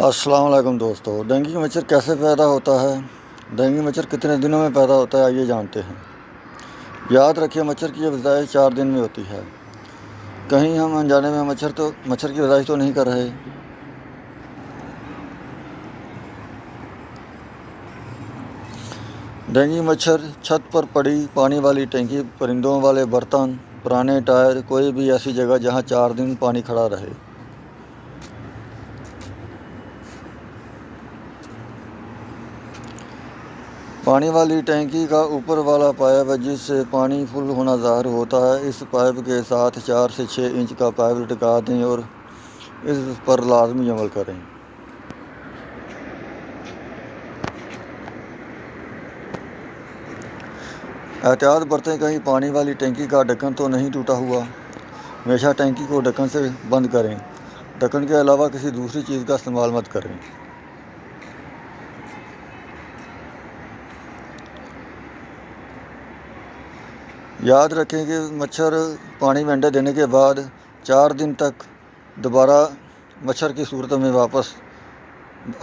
अस्सलाम वालेकुम दोस्तों, डेंगू मच्छर कैसे पैदा होता है? डेंगू मच्छर कितने दिनों में पैदा होता है, आइए जानते हैं। याद रखिए, मच्छर की पैदाइश 4 दिन में होती है। कहीं हम अनजाने में मच्छर की पैदाइश तो नहीं कर रहे। डेंगू मच्छर छत पर पड़ी पानी वाली टंकी, परिंदों वाले बर्तन, पुराने टायर, कोई भी ऐसी जगह जहां 4 दिन पानी खड़ा रहे। पानी वाली टैंकी का ऊपर वाला पाइप जिससे पानी फुल होना ज़ाहिर होता है, इस पाइप के साथ 4 से 6 इंच का पाइप लटका दें और इस पर लाजमी अमल करें। एहतियात बरतें, कहीं पानी वाली टैंकी का ढक्कन तो नहीं टूटा हुआ। हमेशा टैंकी को ढक्कन से बंद करें। ढक्कन के अलावा किसी दूसरी चीज़ का इस्तेमाल मत करें। याद रखें कि मच्छर पानी में अंडे देने के बाद 4 दिन तक दोबारा मच्छर की सूरत में वापस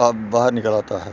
बाहर निकल आता है।